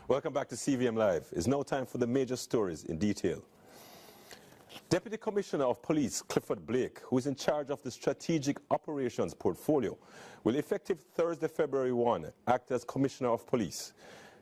Welcome back to CVM Live. It's now time for the major stories in detail. Deputy Commissioner of Police Clifford Blake, who is in charge of the Strategic Operations Portfolio, will effective Thursday, February 1, act as Commissioner of Police.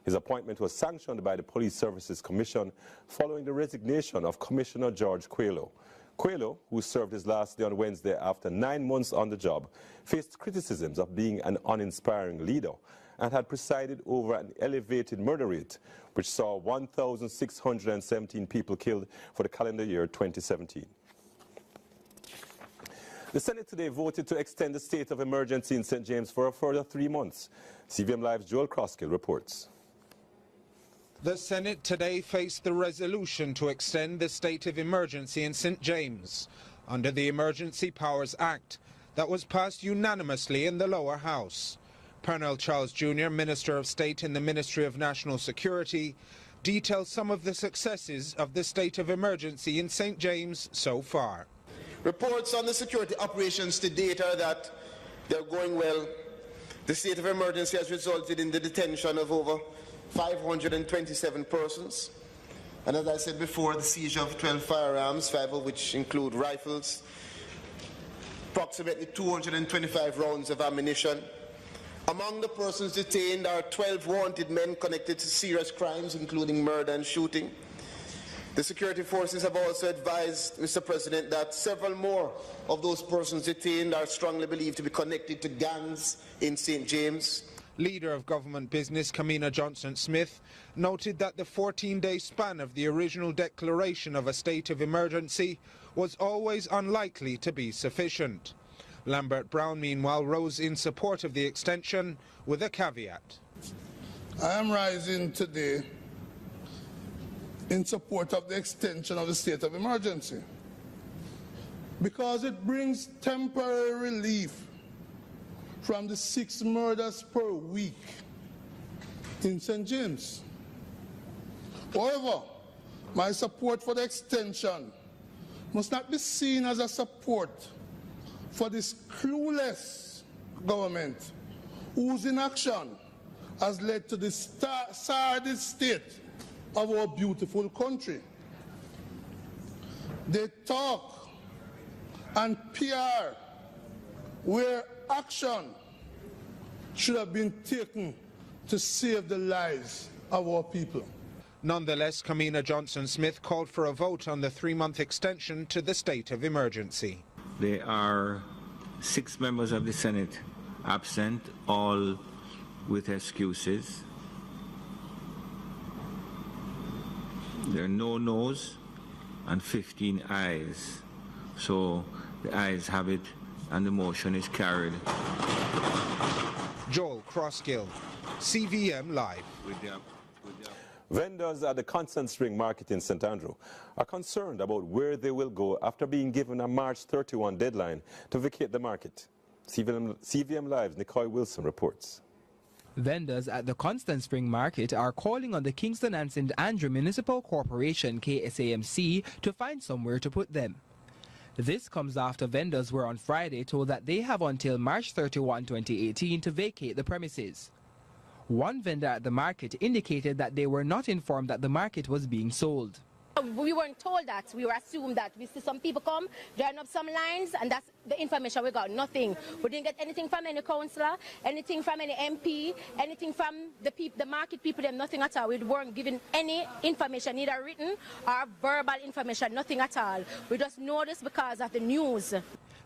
His appointment was sanctioned by the Police Services Commission following the resignation of Commissioner George Quayle. Quayle, who served his last day on Wednesday after 9 months on the job, faced criticisms of being an uninspiring leader and had presided over an elevated murder rate, which saw 1,617 people killed for the calendar year 2017. The Senate today voted to extend the state of emergency in St. James for a further 3 months. CVM Live's Joel Croskill reports. The Senate today faced the resolution to extend the state of emergency in St. James under the Emergency Powers Act that was passed unanimously in the lower house. Pernell Charles Jr., Minister of State in the Ministry of National Security, details some of the successes of the state of emergency in St. James so far. Reports on the security operations to date are that they're going well. The state of emergency has resulted in the detention of over 527 persons. And as I said before, the seizure of 12 firearms, 5 of which include rifles, approximately 225 rounds of ammunition. Among the persons detained are 12 wanted men connected to serious crimes, including murder and shooting. The security forces have also advised, Mr. President, that several more of those persons detained are strongly believed to be connected to gangs in St. James. Leader of Government Business, Kamina Johnson-Smith, noted that the 14-day span of the original declaration of a state of emergency was always unlikely to be sufficient. Lambert Brown, meanwhile, rose in support of the extension with a caveat. I am rising today in support of the extension of the state of emergency because it brings temporary relief from the 6 murders per week in St. James. However, my support for the extension must not be seen as a support for this clueless government whose inaction has led to the sordid state of our beautiful country. They talk and PR where action should have been taken to save the lives of our people. Nonetheless, Kamina Johnson-Smith called for a vote on the 3-month extension to the state of emergency. There are 6 members of the Senate absent, all with excuses. There are no noes and 15 ayes. So the ayes have it and the motion is carried. Joel Croskill, CVM Live. Vendors at the Constant Spring Market in St. Andrew are concerned about where they will go after being given a March 31 deadline to vacate the market. CVM Live's Nicole Wilson reports. Vendors at the Constant Spring Market are calling on the Kingston and St. Andrew Municipal Corporation, KSAMC, to find somewhere to put them. This comes after vendors were on Friday told that they have until March 31, 2018 to vacate the premises. One vendor at the market indicated that they were not informed that the market was being sold. We weren't told that. We were assumed that. We see some people come, join up some lines, and that's the information we got. Nothing. We didn't get anything from any councillor, anything from any MP, anything from the market people, them, nothing at all. We weren't given any information, either written or verbal information, nothing at all. We just know this because of the news.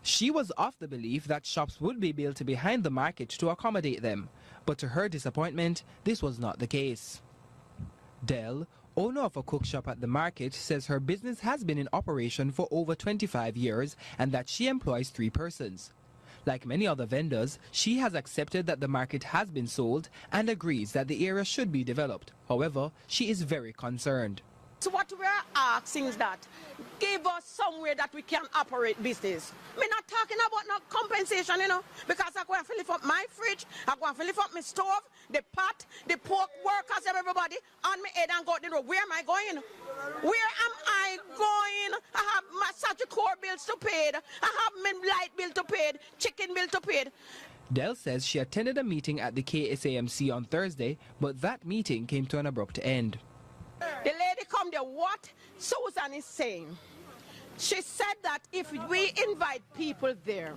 She was of the belief that shops would be built behind the market to accommodate them. But to her disappointment, this was not the case. Dell, owner of a cook shop at the market, says her business has been in operation for over 25 years and that she employs 3 persons. Like many other vendors, she has accepted that the market has been sold and agrees that the area should be developed. However, she is very concerned. So what we are asking is that give us somewhere that we can operate business. We're not talking about no compensation, you know, because I'm going to fill up my fridge, I'm going to fill up my stove, the pot, the pork workers, everybody on my head and go to the road. Where am I going? Where am I going? I have my surgical bills to pay. I have my light bill to pay, chicken bill to pay. Dell says she attended a meeting at the KSAMC on Thursday, but that meeting came to an abrupt end. The lady come there, what Susan is saying. She said that if we invite people there,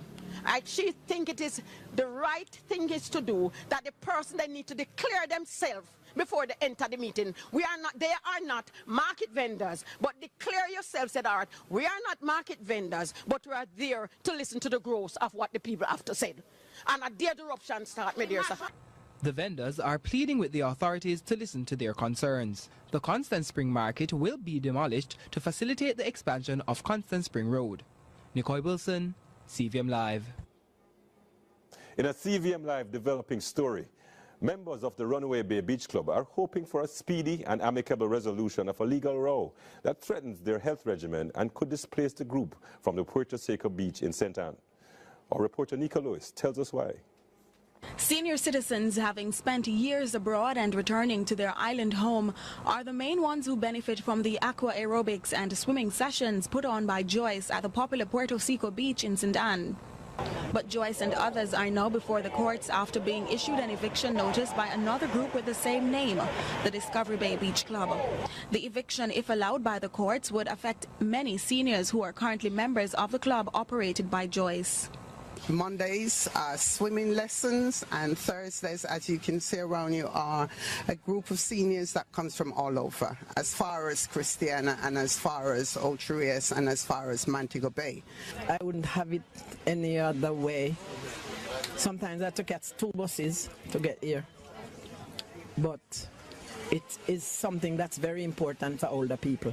she think it is the right thing is to do, that the person they need to declare themselves before they enter the meeting. They are not market vendors, but declare yourselves, said Art. We are not market vendors, but we are there to listen to the growth of what the people have to say. And a dear eruption start, my dear sir. The vendors are pleading with the authorities to listen to their concerns. The Constant Spring Market will be demolished to facilitate the expansion of Constant Spring Road. Nicole Wilson, CVM Live. In a CVM Live developing story, members of the Runaway Bay Beach Club are hoping for a speedy and amicable resolution of a legal row that threatens their health regimen and could displace the group from the Puerto Seco Beach in St. Anne. Our reporter Nika Lewis tells us why. Senior citizens having spent years abroad and returning to their island home are the main ones who benefit from the aqua aerobics and swimming sessions put on by Joyce at the popular Puerto Seco Beach in St. Anne. But Joyce and others are now before the courts after being issued an eviction notice by another group with the same name, the Discovery Bay Beach Club. The eviction, if allowed by the courts, would affect many seniors who are currently members of the club operated by Joyce. Mondays are swimming lessons, and Thursdays, as you can see around you, are a group of seniors that comes from all over, as far as Christiana and as far as Ocho Rios and as far as Montego Bay. I wouldn't have it any other way. Sometimes I have to catch 2 buses to get here, but it is something that's very important for older people.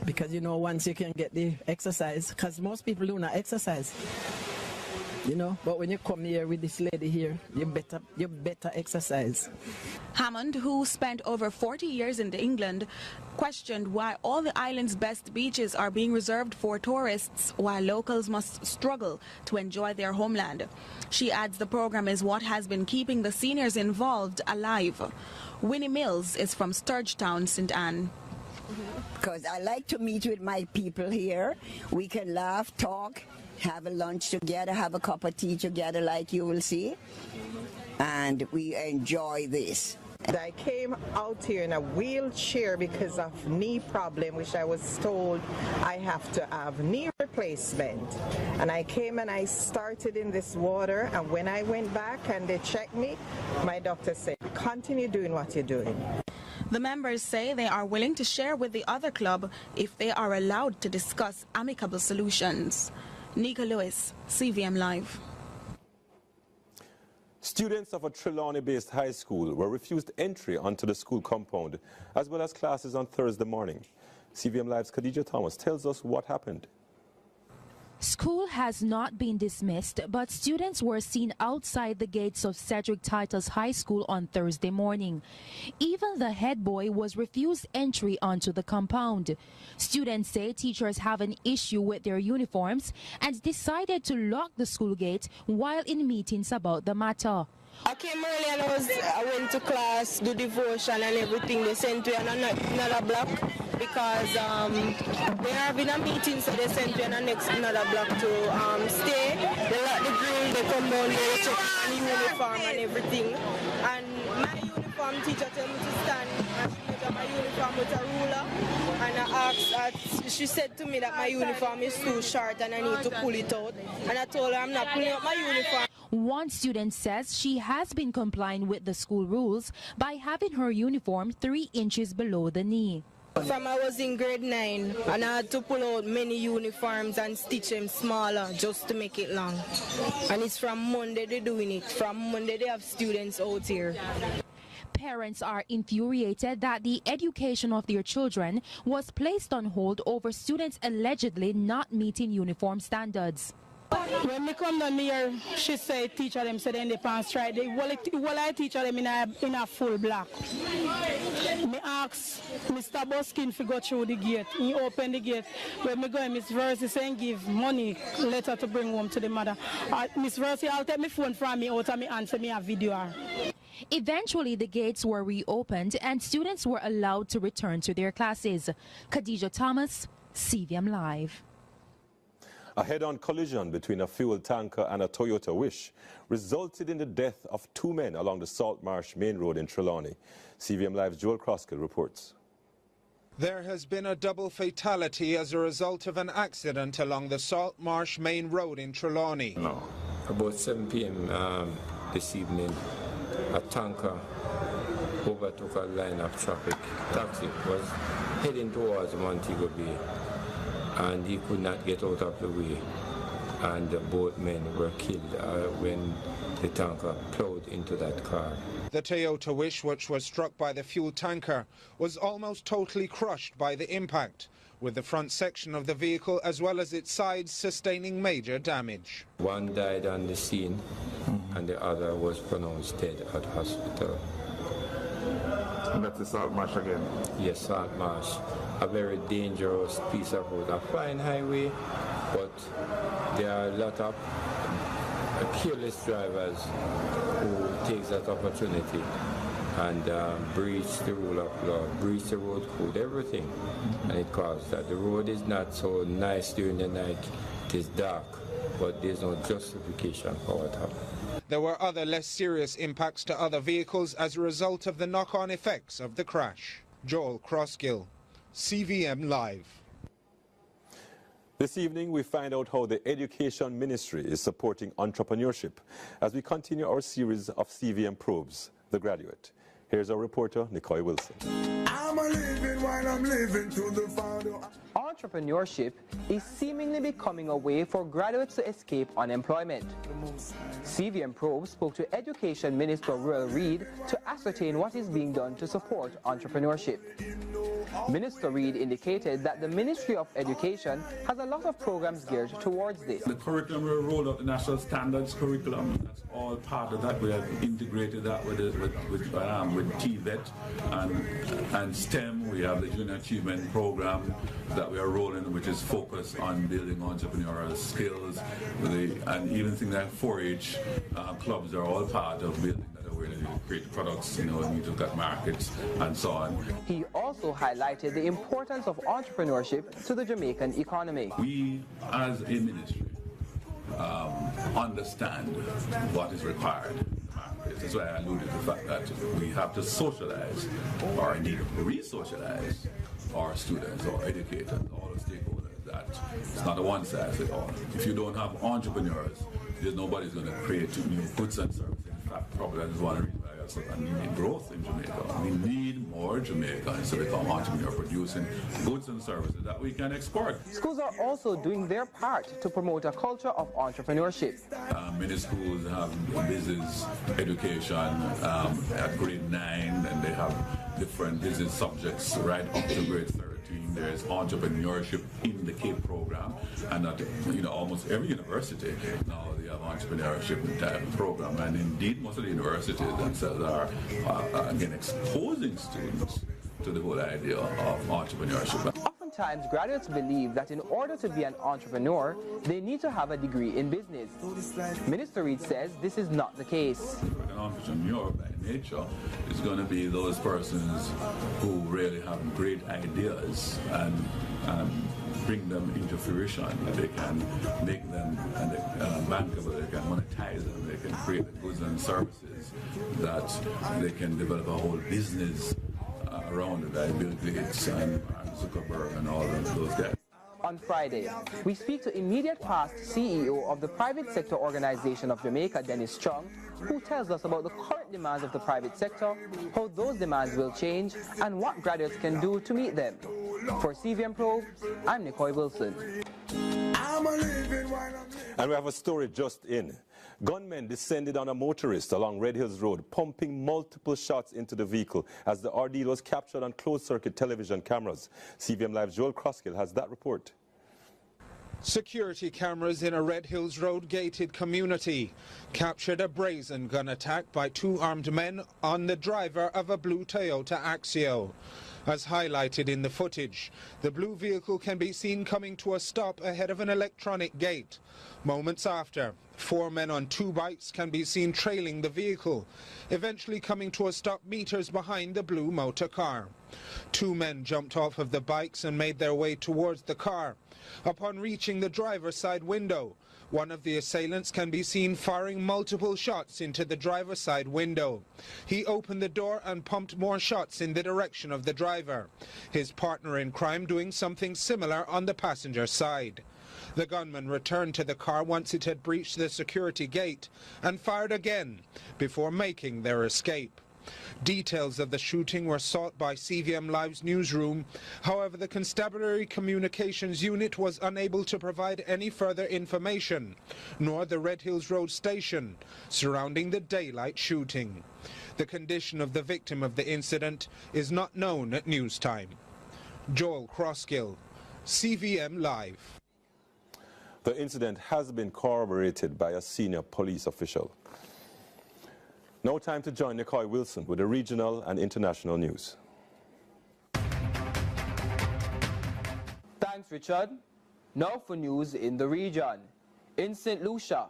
Because, you know, once you can get the exercise, because most people do not exercise. You know, but when you come here with this lady here, you better exercise. Hammond, who spent over 40 years in England, questioned why all the island's best beaches are being reserved for tourists while locals must struggle to enjoy their homeland. She adds the program is what has been keeping the seniors involved alive. Winnie Mills is from Sturgetown, St. Anne. Because I like to meet with my people here. We can laugh, talk, have a lunch together, have a cup of tea together like you will see, and we enjoy this. I came out here in a wheelchair because of knee problem, which I was told I have to have knee replacement. And I came and I started in this water, and when I went back and they checked me, my doctor said, continue doing what you're doing. The members say they are willing to share with the other club if they are allowed to discuss amicable solutions. Nika Lewis, CVM Live. Students of a Trelawney-based high school were refused entry onto the school compound, as well as classes on Thursday morning. CVM Live's Khadija Thomas tells us what happened. School has not been dismissed, but students were seen outside the gates of Cedric Titus High School on Thursday morning. Even the head boy was refused entry onto the compound. Students say teachers have an issue with their uniforms and decided to lock the school gate while in meetings about the matter. I came early and I went to class, do devotion and everything. They sent me another block because they're having a meeting, so they sent me another block to stay. They lock the grill, they come down, they check my uniform and everything. And my uniform teacher told me to stand and she put up my uniform with a ruler. And I asked, she said to me that my uniform is too short and I need to pull it out. And I told her I'm not pulling out my uniform. One student says she has been complying with the school rules by having her uniform 3 inches below the knee. From I was in grade 9 and I had to pull out many uniforms and stitch them smaller just to make it long. And it's from Monday they're doing it. From Monday they have students out here. Parents are infuriated that the education of their children was placed on hold over students allegedly not meeting uniform standards. When me come down here, she said teacher them said in the pants right. Well, I teacher them in a full black. Me ask Mr. Buskin to go through the gate. He opened the gate. When me go, Miss Versi saying give money letter to bring home to the mother. Miss Versi, I'll take my phone from me out of me answer me a video. Eventually, the gates were reopened and students were allowed to return to their classes. Khadija Thomas, CVM Live. A head-on collision between a fuel tanker and a Toyota Wish resulted in the death of 2 men along the Salt Marsh Main Road in Trelawney. CVM Live's Joel Croskill reports. There has been a double fatality as a result of an accident along the Salt Marsh Main Road in Trelawney. No. About 7 p.m. This evening, a tanker overtook a line of traffic. Taxi was heading towards Montego Bay, and he could not get out of the way, and both men were killed when the tanker plowed into that car. The Toyota Wish, which was struck by the fuel tanker, was almost totally crushed by the impact, with the front section of the vehicle as well as its sides sustaining major damage. One died on the scene, and the other was pronounced dead at hospital. And that's the Salt Marsh again? Yes, Salt Marsh. A very dangerous piece of road, a fine highway, but there are a lot of careless drivers who take that opportunity and breach the rule of law, breach the road code, everything. And it causes that. The road is not so nice during the night, it is dark, but there's no justification for what happened. There were other less serious impacts to other vehicles as a result of the knock-on effects of the crash. Joel Croskill, CVM Live. This evening, we find out how the Education Ministry is supporting entrepreneurship as we continue our series of CVM Probes, The Graduate. Here's our reporter, Nicole Wilson. I'm a living while I'm living to the Father. Entrepreneurship is seemingly becoming a way for graduates to escape unemployment. CVM Probe spoke to Education Minister Royal Reid to ascertain what is being done to support entrepreneurship. Minister Reid indicated that the Ministry of Education has a lot of programs geared towards this. The curriculum will roll out the national standards curriculum. That's all part of that. We have integrated that with TVET and STEM. We have the Junior Achievement Program that we are rolling, which is focused on building entrepreneurial skills. And even things like 4-H clubs are all part of building that awareness. You create products, and you look at markets and so on. He also highlighted the importance of entrepreneurship to the Jamaican economy. We, as a ministry, understand what is required. That's why I alluded to the fact that we have to socialize, or indeed re-socialize, our students, our educators, all the stakeholders. That it's not a one-size-fits-all. If you don't have entrepreneurs, there's nobody's going to create new goods and services. In fact, probably that's one reason why also need growth in Jamaica. We need more Jamaicans to become entrepreneurs, producing goods and services that we can export. Schools are also doing their part to promote a culture of entrepreneurship. Many schools have business education at grade 9, and they have different business subjects right up to grade 13. There's entrepreneurship in the CAPE program, and at almost every university now they have entrepreneurship type of program, and indeed most of the universities themselves are again exposing students to the whole idea of entrepreneurship. Oftentimes, graduates believe that in order to be an entrepreneur, they need to have a degree in business. Minister Reid says this is not the case. An entrepreneur by nature is going to be those persons who really have great ideas and bring them into fruition. They can make them bankable, they can monetize them, they can create the goods and services that they can develop a whole business around it, like Bill Gates and Zuckerberg and all of those guys. On Friday, we speak to immediate past CEO of the private sector organization of Jamaica, Dennis Chung, who tells us about the current demands of the private sector, how those demands will change, and what graduates can do to meet them. For CVM Probe, I'm Nicole Wilson. And we have a story just in. Gunmen descended on a motorist along Red Hills Road, pumping multiple shots into the vehicle as the ordeal was captured on closed-circuit television cameras. CVM Live's Joel Croskill has that report. Security cameras in a Red Hills Road gated community captured a brazen gun attack by 2 armed men on the driver of a blue Toyota Axio. As highlighted in the footage, the blue vehicle can be seen coming to a stop ahead of an electronic gate. Moments after, 4 men on 2 bikes can be seen trailing the vehicle, eventually coming to a stop meters behind the blue motor car. 2 men jumped off of the bikes and made their way towards the car. Upon reaching the driver's side window, one of the assailants can be seen firing multiple shots into the driver's side window. He opened the door and pumped more shots in the direction of the driver, his partner in crime doing something similar on the passenger side. The gunman returned to the car once it had breached the security gate and fired again before making their escape. Details of the shooting were sought by CVM Live's newsroom. However, the Constabulary Communications Unit was unable to provide any further information, nor the Red Hills Road station, surrounding the daylight shooting. The condition of the victim of the incident is not known at news time. Joel Crosskill, CVM Live. The incident has been corroborated by a senior police official. Now time to join Nicole Wilson with the regional and international news. Thanks, Richard. Now for news in the region. In St. Lucia,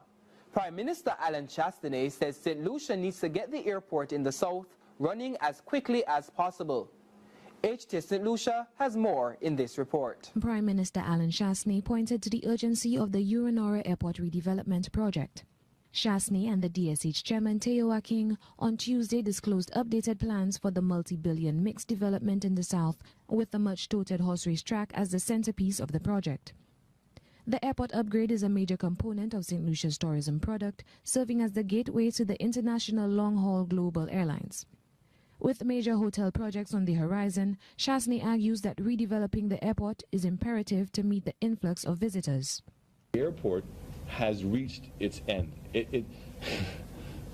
Prime Minister Alan Chastanet says St. Lucia needs to get the airport in the south running as quickly as possible. HT St. Lucia has more in this report. Prime Minister Alan Chastanet pointed to the urgency of the Uranora Airport redevelopment project. Chastanet and the DSH chairman Teo Aking on Tuesday disclosed updated plans for the multi-billion mixed development in the south, with the much-touted horse race track as the centerpiece of the project. The airport upgrade is a major component of St. Lucia's tourism product, serving as the gateway to the international long-haul global airlines. With major hotel projects on the horizon, Chastanet argues that redeveloping the airport is imperative to meet the influx of visitors. The airport has reached its end.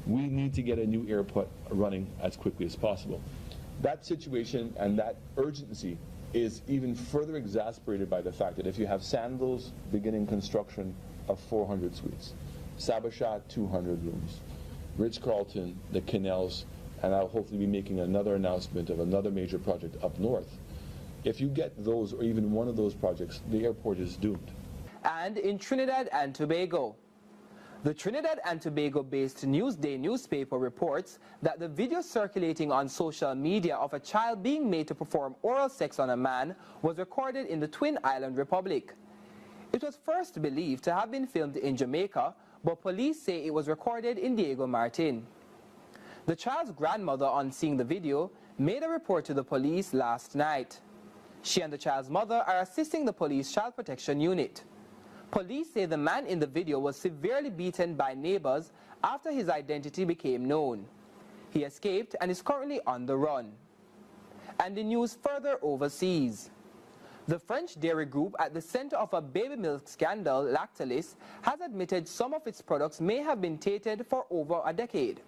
We need to get a new airport running as quickly as possible. That situation and that urgency is even further exasperated by the fact that if you have Sandals beginning construction of 400 suites, Saboshah 200 rooms, Ritz-Carlton, the Canals, and I'll hopefully be making another announcement of another major project up north. If you get those or even one of those projects, the airport is doomed. And in Trinidad and Tobago, the Trinidad and Tobago-based Newsday newspaper reports that the video circulating on social media of a child being made to perform oral sex on a man was recorded in the Twin Island Republic. It was first believed to have been filmed in Jamaica, but police say it was recorded in Diego Martin. The child's grandmother, on seeing the video, made a report to the police last night. She and the child's mother are assisting the police child protection unit. Police say the man in the video was severely beaten by neighbors after his identity became known. He escaped and is currently on the run. And the news further overseas. The French dairy group at the center of a baby milk scandal, Lactalis, has admitted some of its products may have been tainted for over a decade.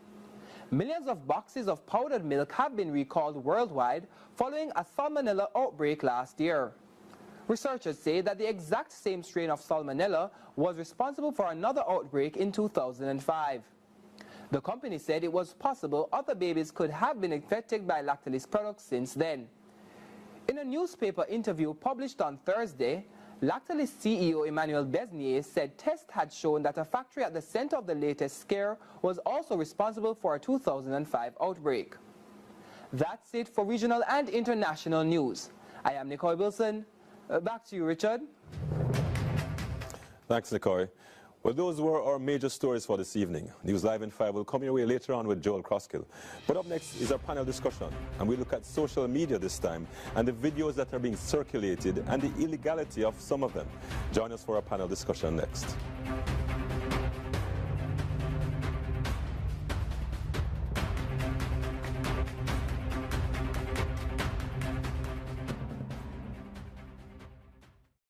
Millions of boxes of powdered milk have been recalled worldwide following a salmonella outbreak last year. Researchers say that the exact same strain of salmonella was responsible for another outbreak in 2005. The company said it was possible other babies could have been infected by Lactalis products since then. In a newspaper interview published on Thursday, Lactalis CEO Emmanuel Besnier said tests had shown that a factory at the center of the latest scare was also responsible for a 2005 outbreak. That's it for regional and international news. I am Nicole Wilson. Back to you, Richard. Thanks, Nicole. Well, those were our major stories for this evening. News Live in 5 will come your way later on with Joel Crosskill. But up next is our panel discussion, and we look at social media this time and the videos that are being circulated and the illegality of some of them. Join us for our panel discussion next.